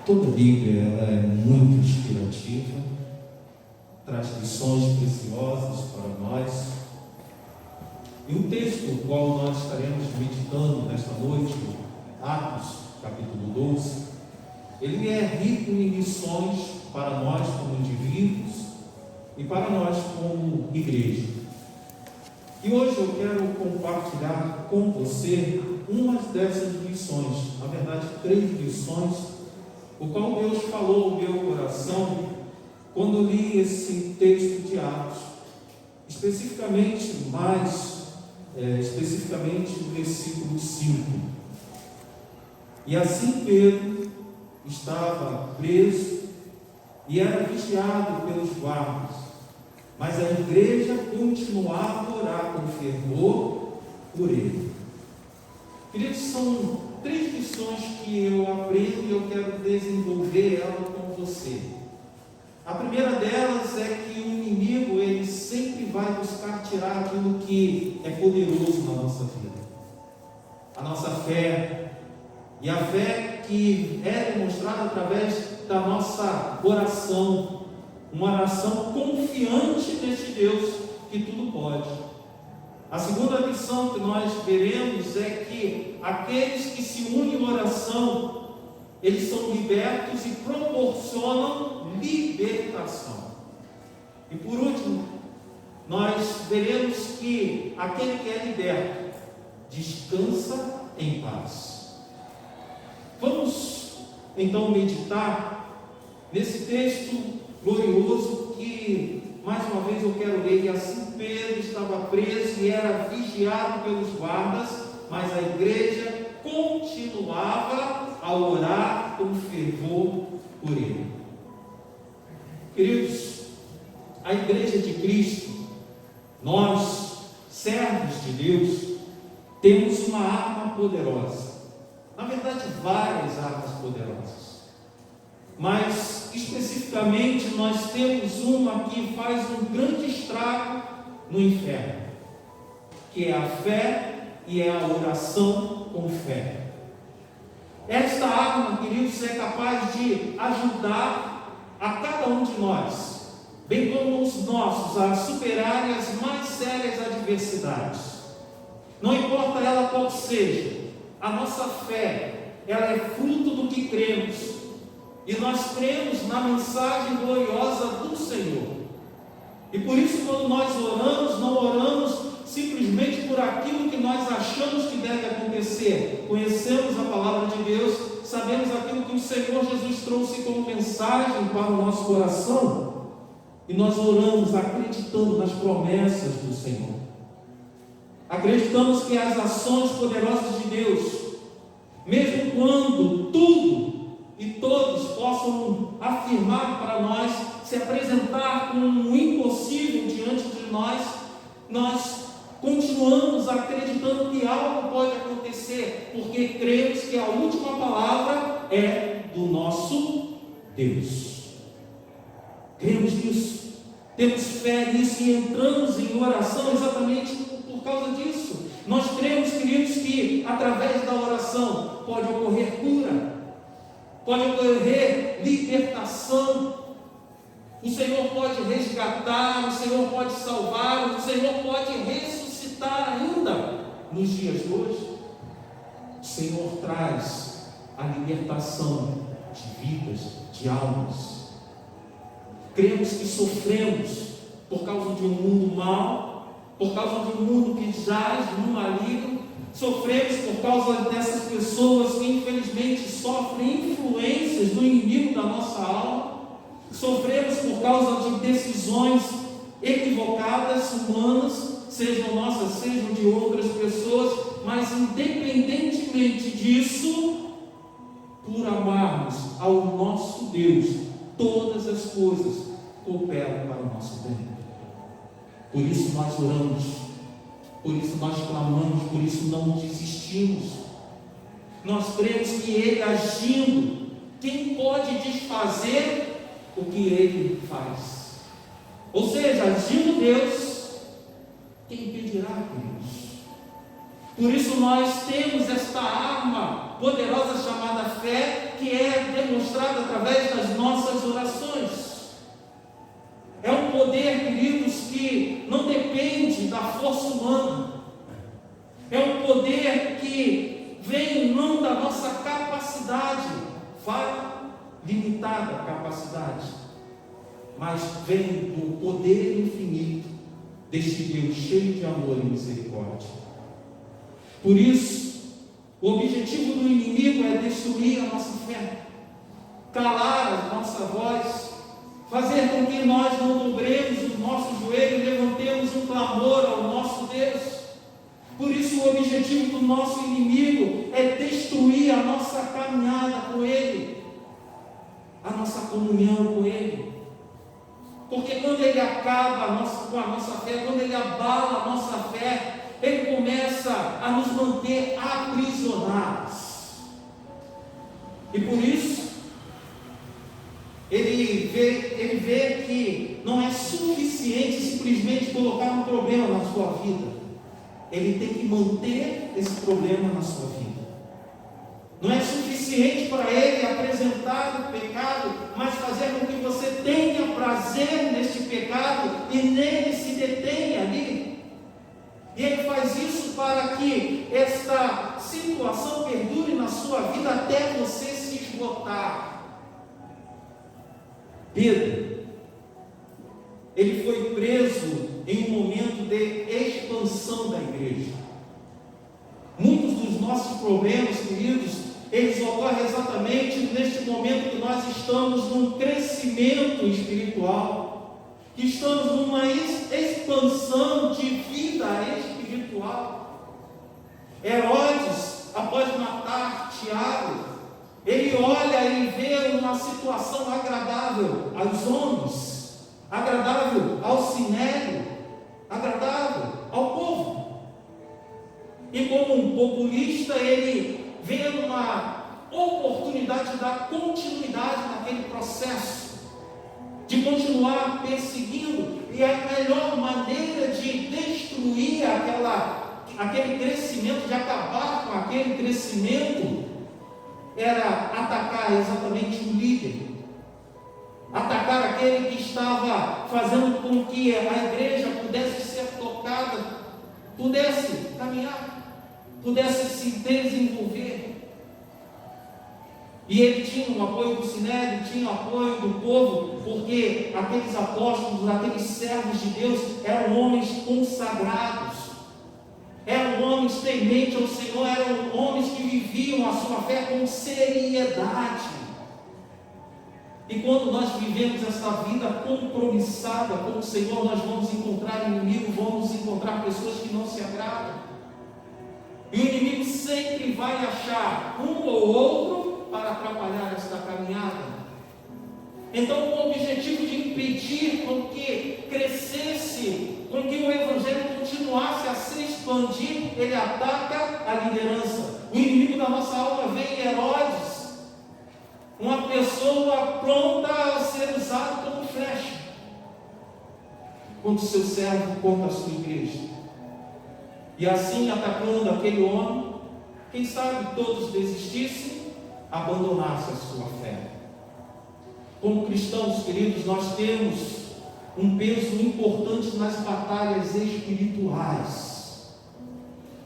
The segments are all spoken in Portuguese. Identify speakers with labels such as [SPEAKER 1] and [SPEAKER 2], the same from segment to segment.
[SPEAKER 1] Toda a Bíblia ela é muito inspirativa, traz lições preciosas para nós. E o texto o qual nós estaremos meditando nesta noite, Atos, capítulo 12, ele é rico em lições para nós como indivíduos e para nós como igreja. E hoje eu quero compartilhar com você uma dessas lições, na verdade 3 lições, o qual Deus falou no meu coração quando li esse texto de Atos, especificamente o versículo 5. E assim Pedro estava preso e era vigiado pelos guardas, mas a igreja continuava a orar com fervor por ele. Queridos, são 3 lições que eu aprendo e eu quero desenvolver ela com você. A primeira delas é que o inimigo, ele sempre vai buscar tirar aquilo que é poderoso na nossa vida. A nossa fé, e a fé que é demonstrada através da nossa oração, uma oração confiante neste Deus que tudo pode. A segunda lição que nós veremos é que aqueles que se unem em oração, eles são libertos e proporcionam libertação. E por último, nós veremos que aquele que é liberto descansa em paz. Vamos então meditar nesse texto glorioso que, mais uma vez, eu quero ler. E assim Pedro estava preso e era vigiado pelos guardas, mas a igreja continuava a orar com fervor por ele. Queridos, a igreja de Cristo, nós, servos de Deus, temos uma arma poderosa. Na verdade, várias armas poderosas. Mas, especificamente, nós temos uma que faz um grande estrago no inferno, que é a fé e é a oração com fé. Esta arma, queridos, é capaz de ajudar a cada um de nós, bem como os nossos, a superarem as mais sérias adversidades. Não importa ela qual seja, a nossa fé, ela é fruto do que cremos. E nós cremos na mensagem gloriosa do Senhor. E por isso, quando nós oramos, não oramos simplesmente por aquilo que nós achamos que deve acontecer. Conhecemos a palavra de Deus, sabemos aquilo que o Senhor Jesus trouxe como mensagem para o nosso coração, e nós oramos acreditando nas promessas do Senhor. Acreditamos que as ações poderosas de Deus, mesmo quando tudo e todos possam afirmar para nós, se apresentar como um impossível diante de nós, nós continuamos acreditando que algo pode acontecer, porque cremos que a última palavra é do nosso Deus. Cremos nisso, temos fé nisso e entramos em oração exatamente por causa disso. Nós cremos, queridos, que através da oração pode ocorrer cura, pode ocorrer libertação. O Senhor pode resgatar, o Senhor pode salvar, o Senhor pode ressuscitar ainda nos dias de hoje. O Senhor traz a libertação de vidas, de almas. Cremos que sofremos por causa de um mundo mau, por causa de um mundo que jaz no maligno. Sofremos por causa dessas pessoas que infelizmente sofrem influências do inimigo da nossa alma. Sofremos por causa de decisões equivocadas, humanas, sejam nossas, sejam de outras pessoas, mas independentemente disso, por amarmos ao nosso Deus, todas as coisas cooperam para o nosso bem. Por isso nós oramos, por isso nós clamamos, por isso não desistimos. Nós cremos que Ele agindo, quem pode desfazer o que Ele faz? Ou seja, agindo Deus, quem impedirá, queridos? Por isso nós temos esta arma poderosa chamada fé, que é demonstrada através das nossas orações. É um poder, queridos, que não depende da força humana. É um poder que vem não da nossa capacidade, limitada capacidade, mas vem do poder infinito deste Deus cheio de amor e misericórdia. Por isso, o objetivo do inimigo é destruir a nossa fé, calar a nossa voz, fazer com que nós não dobremos os nossos joelhos e levantemos um clamor ao nosso Deus. Por isso, o objetivo do nosso inimigo é destruir a nossa caminhada com Ele, a nossa comunhão com Ele. Porque quando Ele acaba com a nossa fé, quando Ele abala a nossa fé, Ele começa a nos manter aprisionados. E por isso, ele vê que não é suficiente simplesmente colocar um problema na sua vida. Ele tem que manter esse problema na sua vida. Não é suficiente para ele apresentar o pecado, mas fazer com que você tenha prazer neste pecado e nele se detenha ali. E ele faz isso para que esta situação perdure na sua vida até você se esgotar. Pedro, ele foi preso em um momento de expansão da igreja. Muitos dos nossos problemas, queridos, eles ocorrem exatamente neste momento que nós estamos num crescimento espiritual, que estamos numa expansão de vida espiritual. Herodes, após matar Tiago, ele olha e vê uma situação agradável aos homens, agradável ao sinédrio, agradável ao povo. E como um populista, ele vê uma oportunidade de dar continuidade naquele processo, de continuar perseguindo, e a melhor maneira de destruir aquele crescimento, de acabar com aquele crescimento, era atacar exatamente o líder, atacar aquele que estava fazendo com que a igreja pudesse ser tocada, pudesse caminhar, pudesse se desenvolver. E ele tinha o apoio do sinédrio, tinha o apoio do povo, porque aqueles apóstolos, aqueles servos de Deus eram homens consagrados, eram homens tementes ao Senhor, eram homens que viviam a sua fé com seriedade. E quando nós vivemos essa vida compromissada com o Senhor, nós vamos encontrar inimigos, vamos encontrar pessoas que não se agradam. E o inimigo sempre vai achar um ou outro para atrapalhar esta caminhada. Então, com o objetivo de impedir com que crescesse, com que o Evangelho continuasse a se expandir, ele ataca a liderança. O inimigo da nossa alma vem em Herodes, uma pessoa pronta a ser usada como flecha, contra o seu servo, contra a sua igreja. E assim, atacando aquele homem, quem sabe todos desistissem, abandonassem a sua fé. Como cristãos, queridos, nós temos um peso importante nas batalhas espirituais.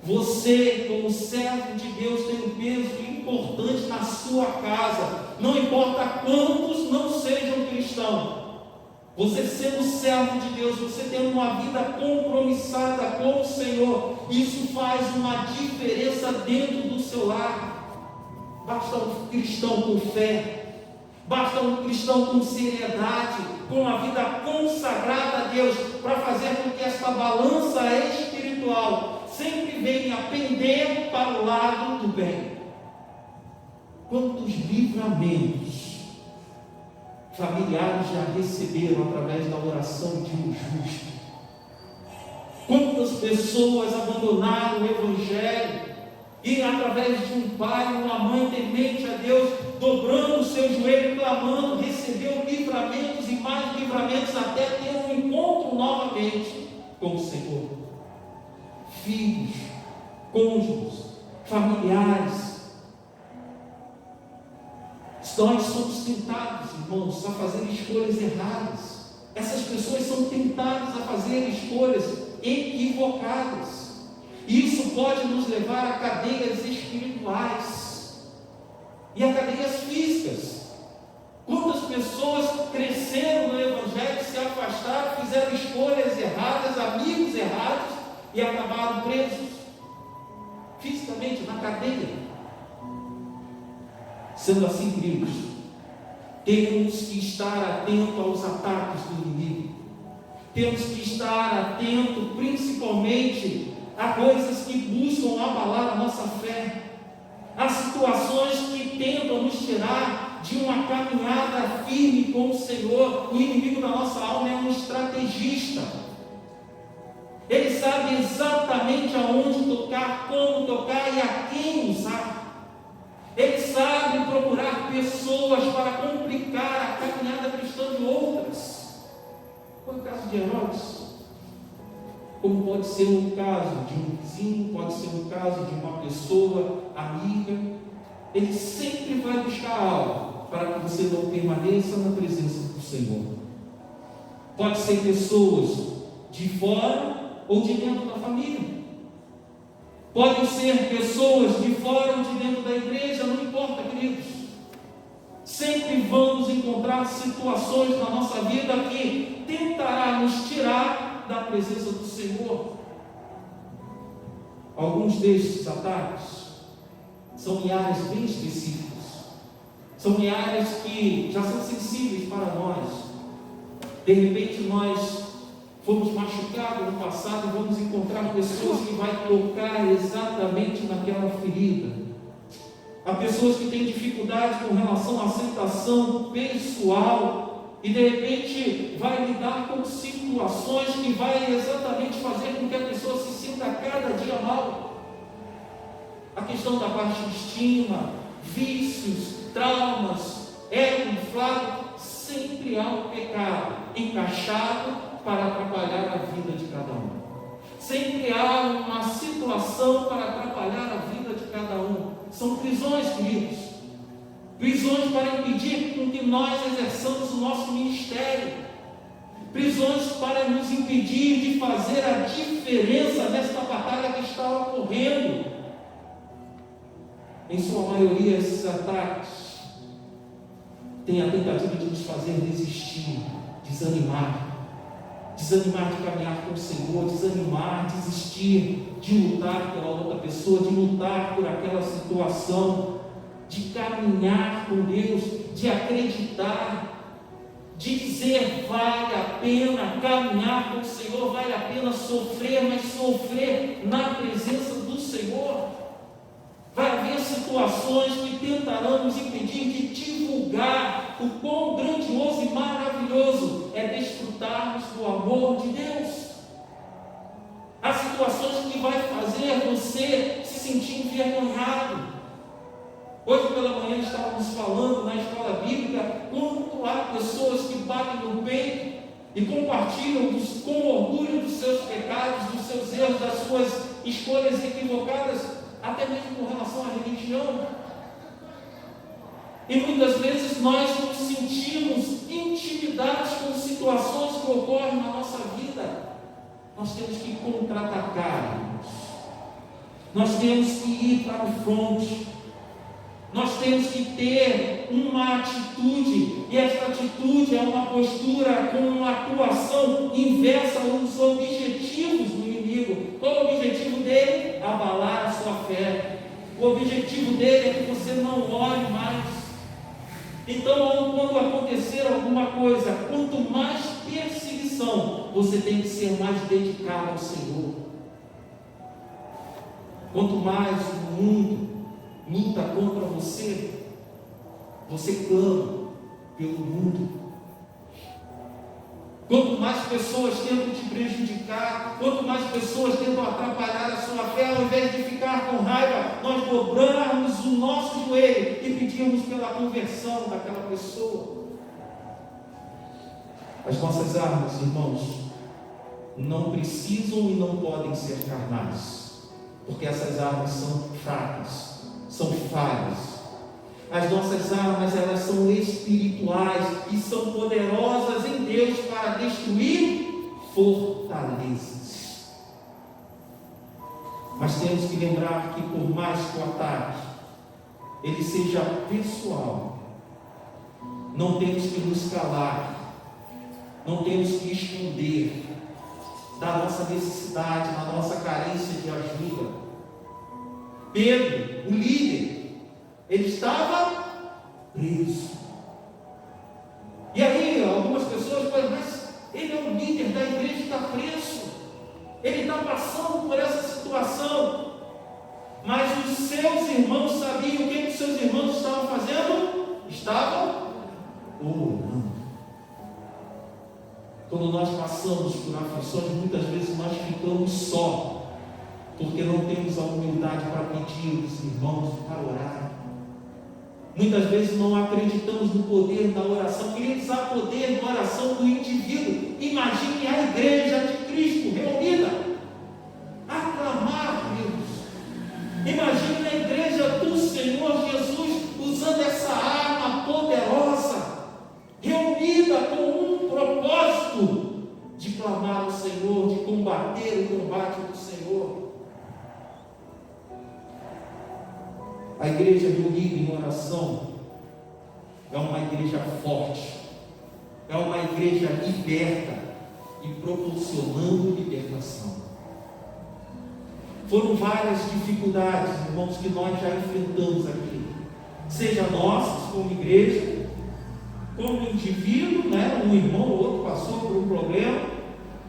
[SPEAKER 1] Você, como servo de Deus, tem um peso importante na sua casa. Não importa quantos não sejam cristãos. Você sendo servo de Deus, você tendo uma vida compromissada com o Senhor, isso faz uma diferença dentro do seu lar. Basta um cristão com fé, basta um cristão com seriedade, com uma vida consagrada a Deus, para fazer com que esta balança espiritual sempre venha pender para o lado do bem. Quantos livramentos familiares já receberam através da oração de um justo? Quantas pessoas abandonaram o Evangelho e através de um pai, uma mãe temente a Deus, dobrando o seu joelho, clamando, recebeu livramentos e mais livramentos até ter um encontro novamente com o Senhor? Filhos, cônjuges, familiares, Nós somos tentados, irmãos, a fazer escolhas erradas. Essas pessoas são tentadas a fazer escolhas equivocadas. Isso pode nos levar a cadeias espirituais e a cadeias físicas. Quantas pessoas cresceram no Evangelho, se afastaram, fizeram escolhas erradas, amigos errados e acabaram presos fisicamente na cadeia. Sendo assim, queridos, temos que estar atentos aos ataques do inimigo. Temos que estar atentos principalmente a coisas que buscam abalar a nossa fé, a situações que tentam nos tirar de uma caminhada firme com o Senhor. O inimigo da nossa alma é um estrategista. Ele sabe exatamente aonde tocar, como tocar e a quem usar. Ele sabe procurar pessoas para complicar a caminhada cristã de outras. Foi o caso de Herodes. Como pode ser o caso de um vizinho, pode ser o caso de uma pessoa amiga. Ele sempre vai buscar algo para que você não permaneça na presença do Senhor. Pode ser pessoas de fora ou de dentro da família. Podem ser pessoas de fora ou de dentro da igreja, não importa, queridos. Sempre vamos encontrar situações na nossa vida que tentará nos tirar da presença do Senhor. Alguns destes ataques são em áreas bem específicas. São em áreas que já são sensíveis para nós. De repente nós fomos machucados no passado e vamos encontrar pessoas que vai tocar exatamente naquela ferida. Há pessoas que têm dificuldade com relação à aceitação pessoal e de repente vai lidar com situações que vai exatamente fazer com que a pessoa se sinta cada dia mal. A questão da baixa estima, vícios, traumas, ego inflado, sempre há um pecado encaixado para atrapalhar a vida de cada um. Sempre há uma situação para atrapalhar a vida de cada um. São prisões, queridos. Prisões para impedir com que nós exerçamos o nosso ministério. Prisões para nos impedir de fazer a diferença nesta batalha que está ocorrendo. Em sua maioria, esses ataques têm a tentativa de nos fazer desistir, desanimar de caminhar com o Senhor, desanimar, desistir de lutar pela outra pessoa, de lutar por aquela situação, de caminhar com Deus, de acreditar, de dizer vale a pena caminhar com o Senhor, vale a pena sofrer, mas sofrer na presença do Senhor. Vai haver situações que tentarão nos impedir de divulgar o quão grandioso e maravilhoso é desfrutarmos do amor de Deus. Há situações que vai fazer você se sentir envergonhado. Hoje pela manhã estávamos falando na escola bíblica quanto há pessoas que batem no peito e compartilham com orgulho dos seus pecados, dos seus erros, das suas escolhas equivocadas, até mesmo com relação à religião. E muitas vezes nós nos sentimos intimidados com situações que ocorrem na nossa vida. Nós temos que contra-atacar, irmãos. Nós temos que ir para o fronte. Nós temos que ter uma atitude, e esta atitude é uma postura com uma atuação inversa aos objetivos do inimigo. Qual é o objetivo dele? Abalar a sua fé. O objetivo dele é que você não ore mais. Então, quando acontecer alguma coisa, quanto mais perseguição, você tem que ser mais dedicado ao Senhor. Quanto mais o mundo luta contra você, você clama pelo mundo. Quanto mais pessoas tentam te prejudicar, quanto mais pessoas tentam atrapalhar a sua fé, ao invés de ficar com raiva, nós dobrarmos o nosso joelho e pedirmos pela conversão daquela pessoa. As nossas armas, irmãos, não precisam e não podem ser carnais, porque essas armas são fracas, são falhas. As nossas armas, elas são espirituais e são poderosas em Deus para destruir fortalezas. Mas temos que lembrar que por mais que o ataque ele seja pessoal, não temos que nos calar, não temos que esconder da nossa necessidade, da nossa carência de ajuda. Pedro, o líder, ele estava preso. E aí algumas pessoas falam, mas ele é o líder da igreja e está preso. Ele está passando por essa situação. Mas os seus irmãos sabiam o que os seus irmãos estavam fazendo? Estavam orando. Quando nós passamos por aflições, muitas vezes nós ficamos só, porque não temos a humildade para pedir aos irmãos para orar. Muitas vezes não acreditamos no poder da oração. Queridos, há poder na oração do indivíduo. Imagine a igreja de Cristo reunida a clamar, Deus. Imagine a igreja do Senhor Jesus usando essa arma poderosa, reunida com um propósito de clamar ao Senhor, de combater o combate do Senhor. A igreja reunida em oração é uma igreja forte, é uma igreja liberta e proporcionando libertação. Foram várias dificuldades, irmãos, que nós já enfrentamos aqui, seja nós como igreja, como indivíduo, um irmão ou outro passou por um problema,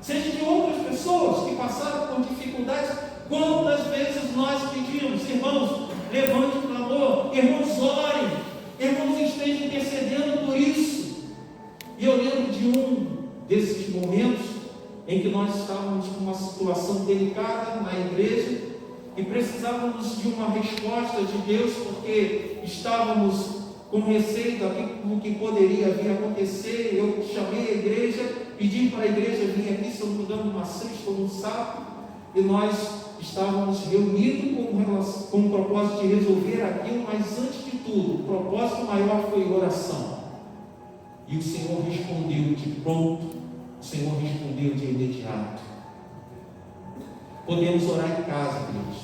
[SPEAKER 1] seja de outras pessoas que passaram por dificuldades. Quantas vezes nós pedimos, irmãos, levante o clamor, irmãos, orem, irmãos, estejam intercedendo por isso. E eu lembro de um desses momentos em que nós estávamos com uma situação delicada na igreja e precisávamos de uma resposta de Deus, porque estávamos com receio do que poderia vir a acontecer. Eu chamei a igreja, pedi para a igreja vir aqui, se eu não me engano, uma sexta ou um sábado, e nós estávamos reunidos com o propósito de resolver aquilo, mas antes de tudo, o propósito maior foi oração. E o Senhor respondeu de pronto, o Senhor respondeu de imediato. Podemos orar em casa, Deus.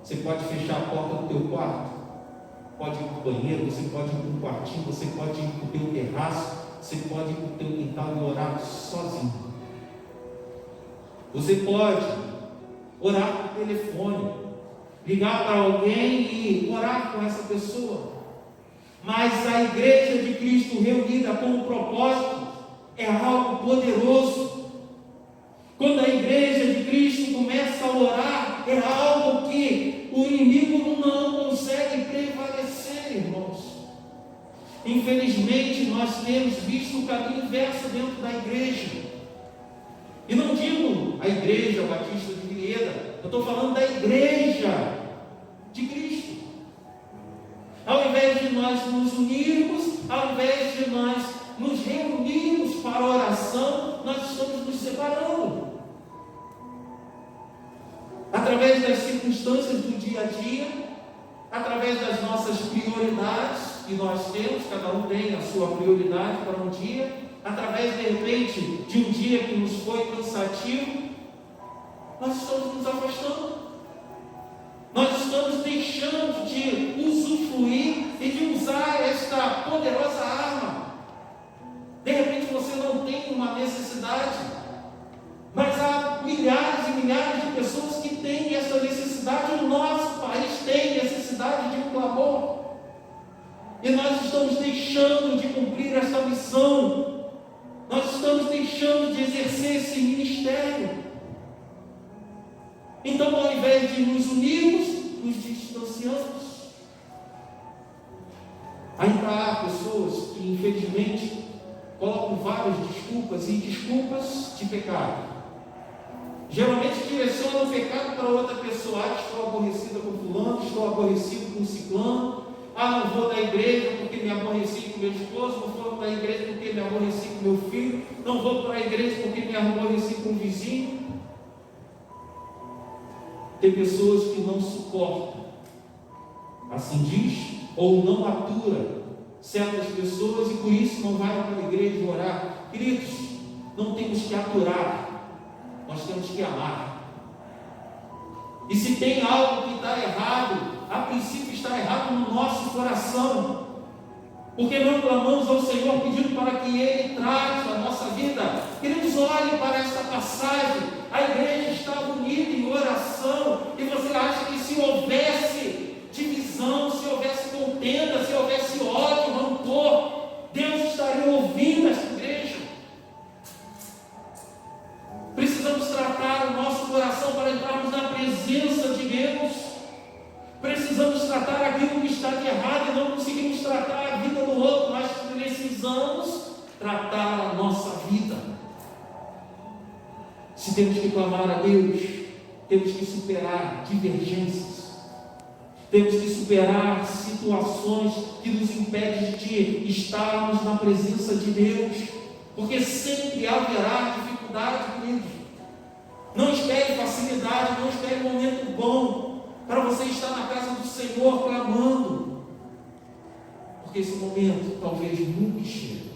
[SPEAKER 1] Você pode fechar a porta do teu quarto, pode ir para o banheiro, você pode ir para um quartinho, você pode ir para o teu terraço, você pode ir para o teu quintal e orar sozinho. Você pode orar por telefone, ligar para alguém e orar com essa pessoa. Mas a igreja de Cristo reunida com um propósito é algo poderoso. Quando a igreja de Cristo começa a orar, é algo que o inimigo não consegue prevalecer, irmãos. Infelizmente, nós temos visto o caminho inverso dentro da igreja. E não digo a igreja batista de Vinhedo, eu estou falando da igreja de Cristo. Ao invés de nós nos unirmos, ao invés de nós nos reunirmos para a oração, nós estamos nos separando. Através das circunstâncias do dia a dia, através das nossas prioridades que nós temos, cada um tem a sua prioridade para um dia, através de repente de um dia que nos foi cansativo, nós estamos nos afastando. Nós estamos deixando de usufruir e de usar esta poderosa arma. De repente você não tem uma necessidade, mas há milhares e milhares de pessoas que têm essa necessidade. O nosso país tem necessidade de um clamor. E nós estamos deixando de cumprir esta missão. Nós estamos deixando de exercer esse ministério. Então, ao invés de nos unirmos, nos distanciamos. Ainda há pessoas que, infelizmente, colocam várias desculpas e desculpas de pecado. Geralmente direcionam o pecado para outra pessoa. Estou aborrecida com fulano, estou aborrecido com ciclano. Não vou da igreja porque me aborreci com meu esposo, não vou da igreja porque me aborreci com meu filho, não vou para a igreja porque me aborreci com o vizinho. Tem pessoas que não suportam, assim diz ou não atura certas pessoas e por isso não vai para a igreja orar. Queridos, não temos que aturar, nós temos que amar. E se tem algo que está errado, a princípio está errado no nosso coração, porque não clamamos ao Senhor pedindo para que Ele trate a nossa vida. Queridos, olhem para esta passagem, a igreja estava unida em oração, e você acha que se houvesse divisão, se houvesse contenda, se houvesse ódio, rancor, Deus estaria ouvindo esta igreja? Precisamos tratar o nosso coração para entrarmos na presença de Deus. Precisamos tratar aquilo que está de errado e não conseguimos tratar a vida do outro. Nós precisamos tratar a nossa vida. Se temos que clamar a Deus, temos que superar divergências. Temos que superar situações que nos impedem de estarmos na presença de Deus. Porque sempre haverá dificuldade, queridos. Não espere facilidade, não espere um momento bom para você estar na casa do Senhor clamando, porque esse momento talvez nunca chegue.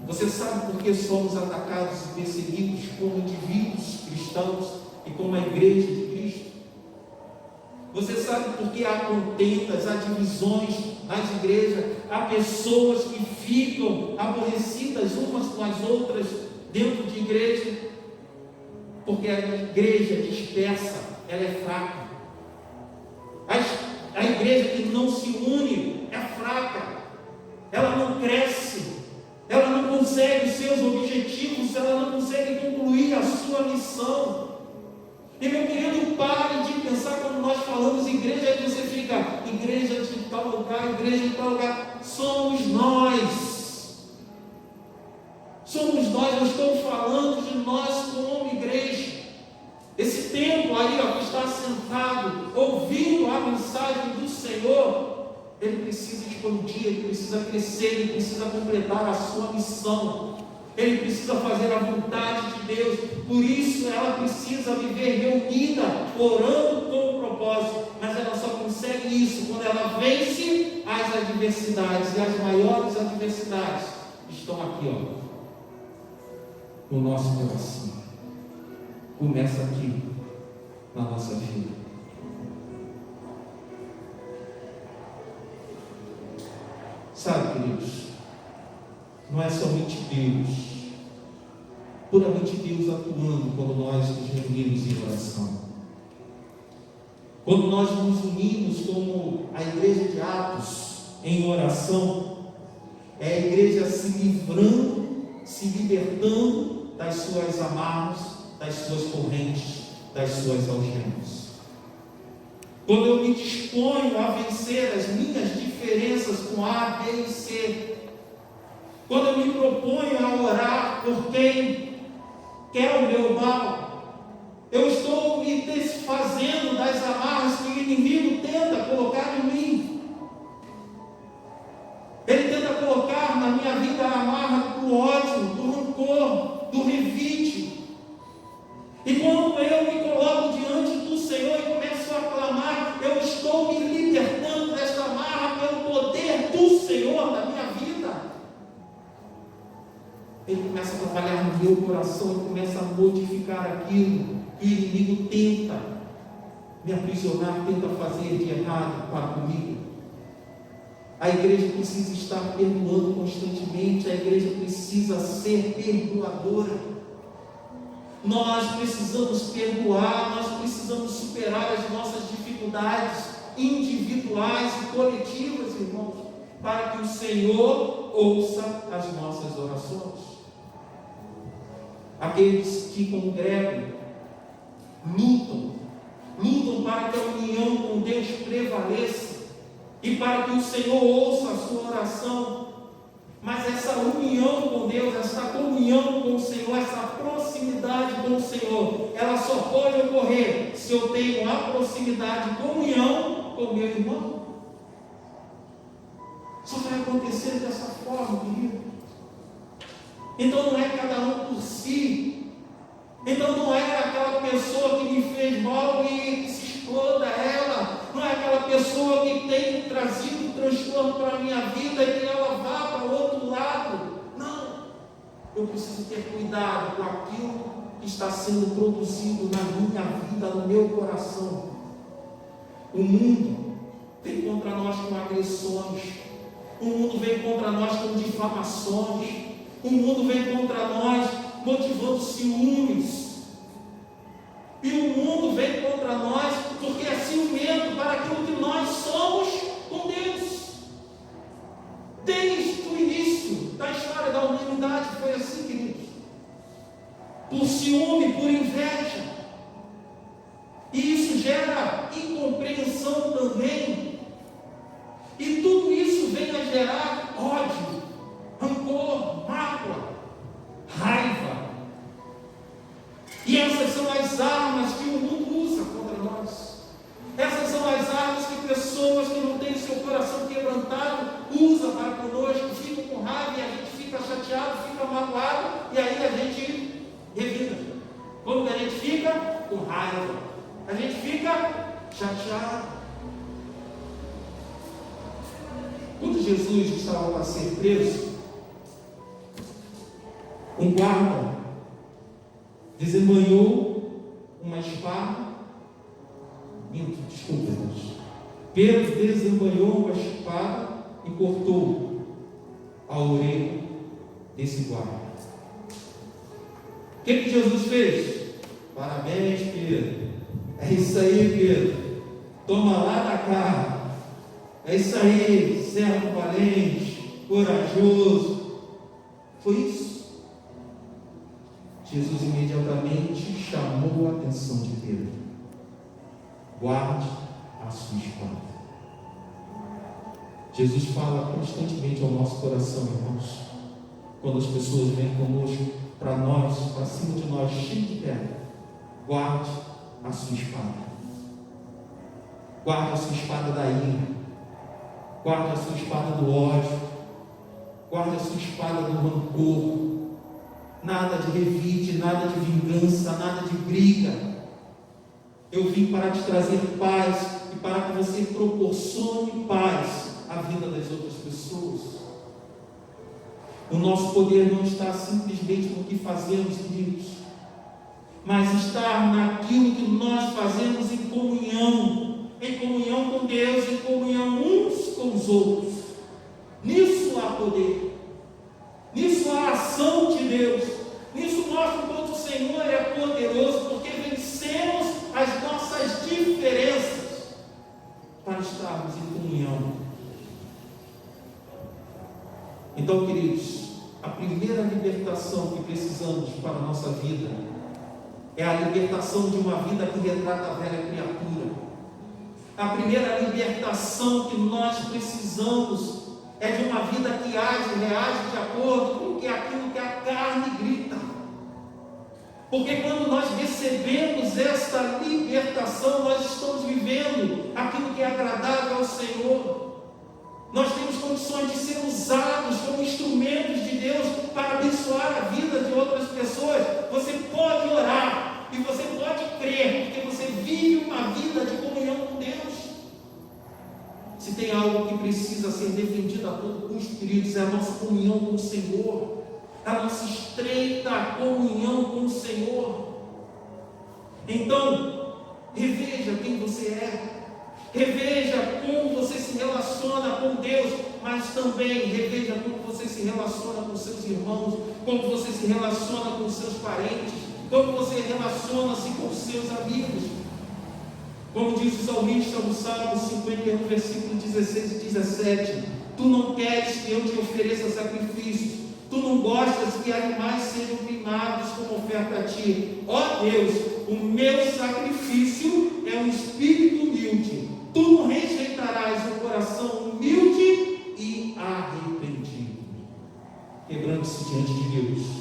[SPEAKER 1] Você sabe por que somos atacados e perseguidos como indivíduos cristãos e como a igreja de Cristo? Você sabe por que há contendas, há divisões nas igrejas, há pessoas que ficam aborrecidas umas com as outras dentro de igreja? Porque a igreja dispersa, ela é fraca. A igreja que não se une é fraca, ela não cresce, ela não consegue os seus objetivos, ela não consegue concluir a sua missão. E meu querido, pare de pensar quando nós falamos igreja, aí você fica, igreja de tal lugar, igreja de tal lugar. Somos nós, eu estou falando de nós como igreja. Esse templo aí, que está sentado, ouvindo a mensagem do Senhor, ele precisa expandir, ele precisa crescer, ele precisa completar a sua missão, ele precisa fazer a vontade de Deus. Por isso ela precisa viver reunida, orando com o propósito, mas ela só consegue isso quando ela vence as adversidades, e as maiores adversidades estão aqui, no nosso coração. Começa aqui, na nossa vida. Sabe, queridos, não é somente Deus, puramente Deus atuando quando nós nos reunimos em oração. Quando nós nos unimos como a igreja de Atos em oração, é a igreja se livrando, se libertando das suas amarras, das suas correntes, das suas algemas. Quando eu me disponho a vencer as minhas diferenças com A, B e C, quando eu me proponho a orar por quem quer o meu mal, eu estou me desfazendo das amarras que o inimigo tenta colocar em mim. Ele tenta colocar na minha vida a amarra do ódio, do rancor, do revite. E quando eu me coloco diante do Senhor e começo a clamar, eu estou me libertando desta amarra pelo poder do Senhor na minha vida. Ele começa a trabalhar no meu coração e começa a modificar aquilo que o inimigo tenta me aprisionar, tenta fazer de errado para comigo. A igreja precisa estar perdoando constantemente, a igreja precisa ser perdoadora. Nós precisamos perdoar, nós precisamos superar as nossas dificuldades individuais e coletivas, irmãos, para que o Senhor ouça as nossas orações. Aqueles que congregam, lutam para que a união com Deus prevaleça e para que o Senhor ouça a sua oração. Mas essa união com Deus, essa comunhão com o Senhor, essa proximidade com o Senhor, ela só pode ocorrer se eu tenho a proximidade, comunhão com o meu irmão. Só vai acontecer dessa forma, querido. Então não é cada um por si. Então não é aquela pessoa que me fez mal e que se exploda ela. Não é aquela pessoa que tem trazido transtorno para a minha vida e que ela vá para o outro lado. Não, eu preciso ter cuidado com aquilo que está sendo produzido na minha vida, no meu coração. O mundo vem contra nós com agressões, o mundo vem contra nós com difamações, o mundo vem contra nós motivando ciúmes, e o mundo vem contra nós porque é ciumento para aquilo que nós somos com Deus. Desde o início da história da humanidade foi assim, queridos. Por ciúme, por inveja. E isso gera incompreensão também. E tudo isso vem a gerar ódio, rancor, mágoa, raiva. E essas são as armas que o mundo usa contra nós. Essas são as armas que pessoas que não têm seu coração quebrantado usam para conosco, ficam com raiva e a gente fica chateado, fica magoado, e aí a gente revida. Como que a gente fica? Com raiva. A gente fica chateado. Quando Jesus estava para ser preso, um guarda desembanhou uma espada. Desculpa, Deus. Pedro desembanhou uma espada e cortou a orelha desse guarda. O que Jesus fez? Parabéns, Pedro. É isso aí, Pedro. Toma lá da cara. É isso aí, servo valente, corajoso. Foi isso. Jesus imediatamente chamou a atenção de Pedro. Guarde a sua espada. Jesus fala constantemente ao nosso coração, irmãos. Quando as pessoas vêm conosco, para nós, para cima de nós, cheio de pedra, guarde a sua espada. Guarde a sua espada da ira. Guarde a sua espada do ódio. Guarde a sua espada do rancor. Nada de revide, nada de vingança, nada de briga. Eu vim para te trazer paz e para que você proporcione paz à vida das outras pessoas. O nosso poder não está simplesmente no que fazemos, queridos, mas está naquilo que nós fazemos em comunhão com Deus, em comunhão uns com os outros. Nisso há poder. Nisso há ação de Deus. Nisso mostra o quanto o Senhor é poderoso, porque vencemos as nossas diferenças para estarmos em comunhão. Então, queridos, a primeira libertação que precisamos para a nossa vida é a libertação de uma vida que retrata a velha criatura. A primeira libertação que nós precisamos é de uma vida que age, reage de acordo com aquilo que a carne grita. Porque quando nós recebemos esta libertação, nós estamos vivendo aquilo que é agradável ao Senhor. Nós temos condições de ser usados como instrumentos de Deus para abençoar a vida de outras pessoas. Você pode orar e você pode crer, porque você vive uma vida de comunhão com Deus. Se tem algo que precisa ser defendido a todo custo, queridos, é a nossa comunhão com o Senhor, a nossa estreita comunhão com o Senhor. Então, reveja quem você é, reveja como você se relaciona com Deus, mas também reveja como você se relaciona com seus irmãos, como você se relaciona com seus parentes, como você relaciona-se com seus amigos. Como diz o salmista no Salmo 51, versículo 16 e 17: tu não queres que eu te ofereça sacrifícios, tu não gostas que animais sejam queimados como oferta a ti. Ó Deus, o meu sacrifício é um espírito humilde. Tu não rejeitarás um coração humilde e arrependido. Quebrando-se diante de Deus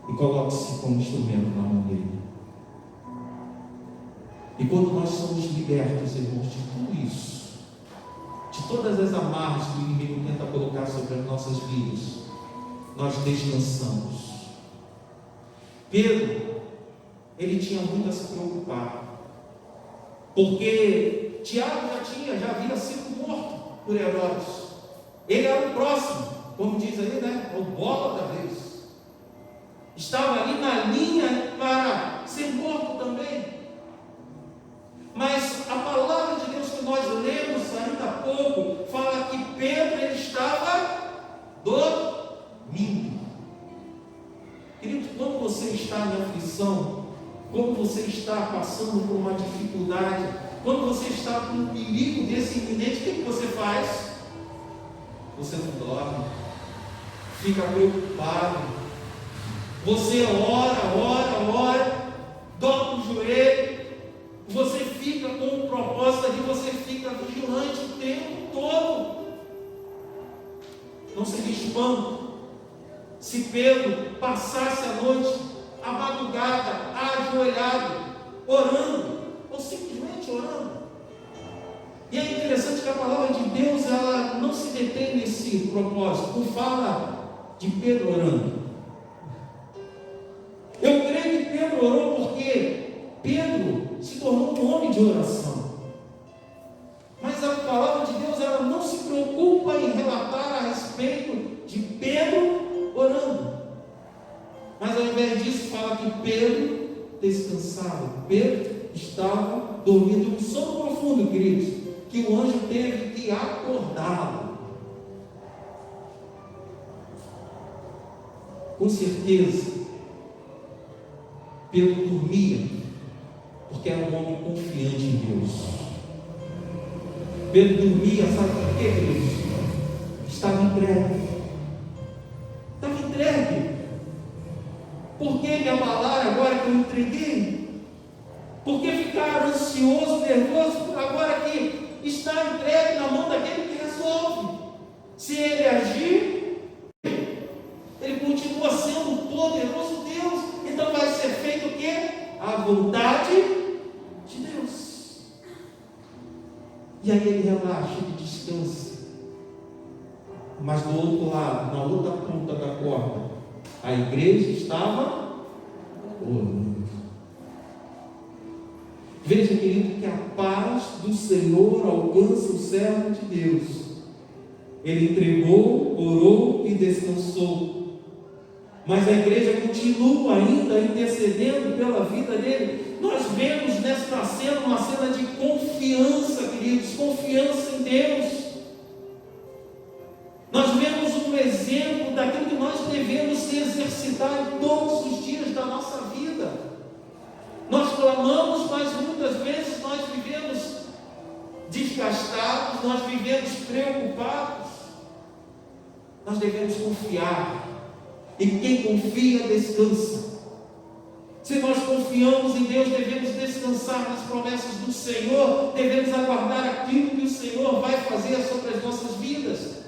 [SPEAKER 1] e coloque-se como instrumento na mão dele. E quando nós somos libertos, irmãos, de tudo isso, de todas as amarras que o inimigo tenta colocar sobre as nossas vidas, nós descansamos. Pedro, ele tinha muito a se preocupar. Porque Tiago já havia sido morto por Herodes. Ele era o próximo, como diz aí, né? O bola da vez. Estava ali na linha para ser morto também. Mas a palavra de Deus que nós lemos ainda há pouco fala que Pedro ele estava dormindo. Querido, quando você está em aflição, quando você está passando por uma dificuldade, quando você está com um perigo desse iminente, o que você faz? Você não dorme, fica preocupado, você ora, dobra o joelho, você fica com o propósito ali, você fica vigilante o tempo todo. Não seria espanto se Pedro passasse a noite, a madrugada, ajoelhado, orando, ou simplesmente orando. E é interessante que a palavra de Deus, ela não se detém nesse propósito, não fala de Pedro orando. Eu creio que Pedro orou porque Pedro se tornou um homem de oração. Mas a palavra de Deus, ela não se preocupa em relatar a respeito de Pedro orando. Mas ao invés disso, fala que Pedro descansava. Pedro estava dormindo um sono profundo, queridos, que o anjo teve que acordá-lo. Com certeza, Pedro dormia, porque era um homem confiante em Deus. Pedro dormia, sabe por quê, queridos? Estava entregue. Estava entregue. Por que me abalar agora que eu entreguei? Por que ficar ansioso, nervoso, agora que está entregue na mão daquele que resolve? Se ele agir, ele continua sendo poderoso Deus. Então vai ser feito o quê? A vontade de Deus. E aí ele relaxa, ele descansa. Mas do outro lado, na outra ponta da corda, a igreja estava orando. Veja, querido, que a paz do Senhor alcança o servo de Deus. Ele entregou, orou e descansou. Mas a igreja continua ainda intercedendo pela vida dele. Nós vemos nesta cena uma cena de confiança, queridos, confiança em Deus. Nós vemos um exemplo daquilo que nós devemos exercitar todos os dias da nossa vida. Nós clamamos, mas muitas vezes nós vivemos desgastados, nós vivemos preocupados. Nós devemos confiar. E quem confia, descansa. Se nós confiamos em Deus, devemos descansar nas promessas do Senhor, devemos aguardar aquilo que o Senhor vai fazer sobre as nossas vidas.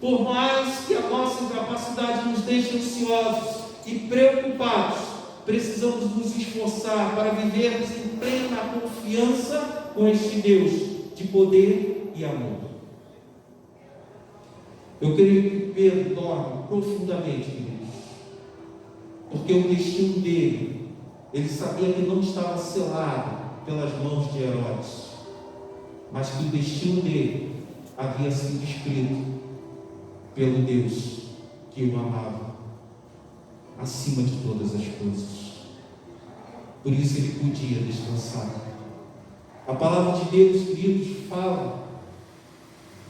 [SPEAKER 1] Por mais que a nossa incapacidade nos deixe ansiosos e preocupados, precisamos nos esforçar para vivermos em plena confiança com este Deus de poder e amor. Eu creio que Pedro dorme profundamente, queridos, porque o destino dele, ele sabia que não estava selado pelas mãos de Herodes, mas que o destino dele havia sido escrito pelo Deus que o amava acima de todas as coisas. Por isso ele podia descansar. A palavra de Deus, queridos, fala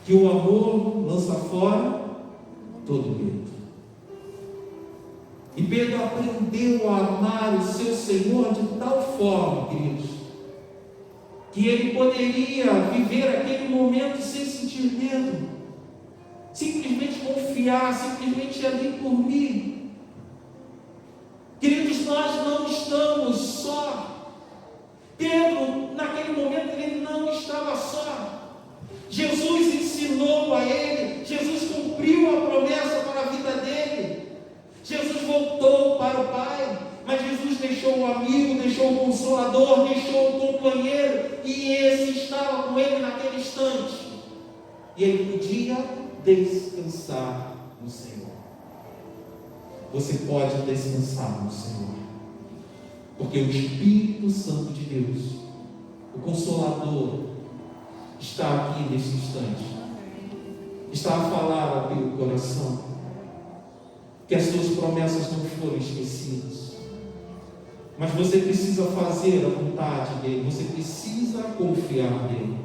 [SPEAKER 1] que o amor lança fora todo medo. E Pedro aprendeu a amar o seu Senhor de tal forma, queridos, que ele poderia viver aquele momento sem sentir medo, simplesmente confiar, simplesmente ali dormir. Queridos, nós não estamos só. Pedro, naquele momento, ele não estava só. Jesus ensinou a ele, Jesus cumpriu a promessa para a vida dele. Jesus voltou para o Pai, mas Jesus deixou o amigo, deixou o consolador, deixou o companheiro, e esse estava com ele naquele instante. E ele podia descansar no Senhor. Você pode descansar no Senhor, porque o Espírito Santo de Deus, O Consolador está aqui nesse instante. Está a falar ao teu coração que as suas promessas não foram esquecidas. Mas você precisa fazer a vontade dele. Você precisa confiar nele.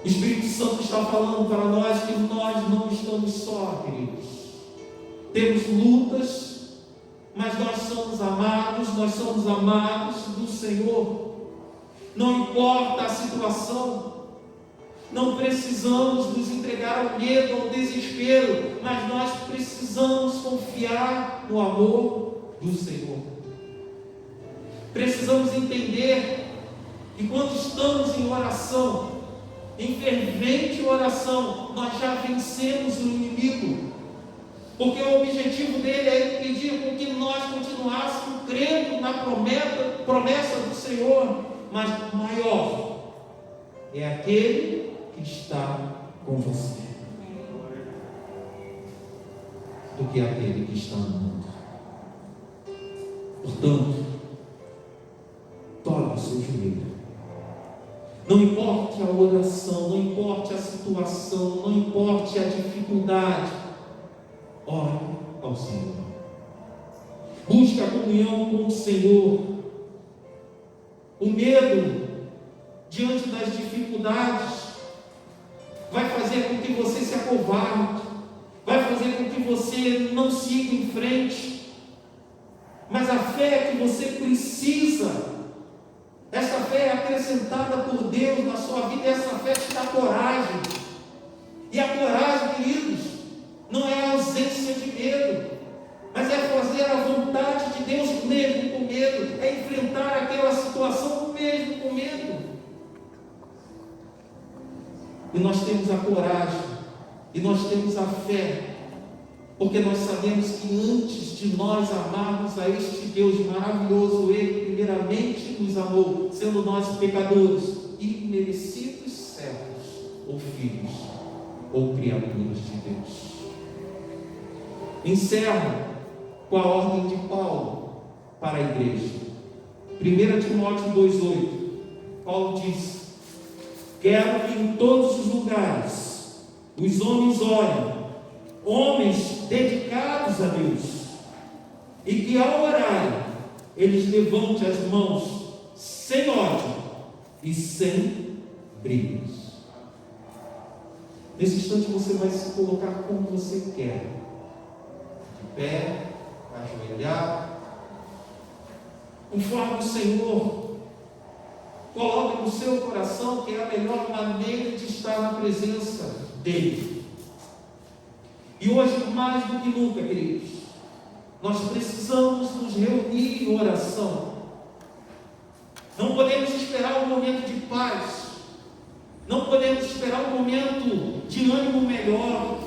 [SPEAKER 1] O Espírito Santo está falando para nós que nós não estamos só, queridos. Temos lutas, mas nós somos amados do Senhor. Não importa a situação, não precisamos nos entregar ao medo, ao desespero, mas nós precisamos confiar no amor do Senhor. Precisamos entender que quando estamos em oração, em fervente oração, nós já vencemos o inimigo, porque o objetivo dele é impedir com que nós continuássemos crendo na promessa do Senhor, mas maior é aquele que está com você do que aquele que está no mundo. Portanto, dobre o seu joelho. Não importe a oração, não importe a situação, não importe a dificuldade, ore ao Senhor. Busque a comunhão com o Senhor. O medo diante das dificuldades vai fazer com que você se acovarde, vai fazer com que você não siga em frente. Mas a fé que você precisa, essa fé é acrescentada por Deus na sua vida, essa fé te dá coragem. E a coragem, queridos, não é a ausência de medo, mas é fazer a vontade de Deus mesmo com medo, é enfrentar aquela situação mesmo com medo. E nós temos a coragem, e nós temos a fé, porque nós sabemos que antes de nós amarmos a este Deus maravilhoso, Ele primeiramente nos amou, sendo nós pecadores, imerecidos servos, ou filhos, ou criaturas de Deus. Encerro com a ordem de Paulo para a igreja. 1 Timóteo 2,8. Paulo diz: quero que em todos os lugares os homens orem, homens dedicados a Deus, e que ao orarem eles levantem as mãos sem ódio e sem brigas. Nesse instante você vai se colocar como você quer, de pé, ajoelhar, conforme o Senhor coloca no seu coração, que é a melhor maneira de estar na presença dele. E hoje, mais do que nunca, queridos, nós precisamos nos reunir em oração. Não podemos esperar um momento de paz, não podemos esperar um momento de ânimo melhor,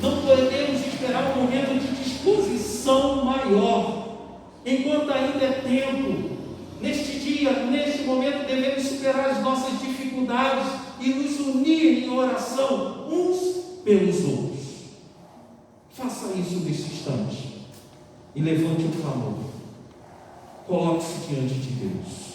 [SPEAKER 1] não podemos esperar um momento de disposição maior. Enquanto ainda é tempo, neste dia, neste momento, devemos superar as nossas dificuldades e nos unir em oração uns pelos outros. Faça isso nesse instante e levante o clamor. Coloque-se diante de Deus.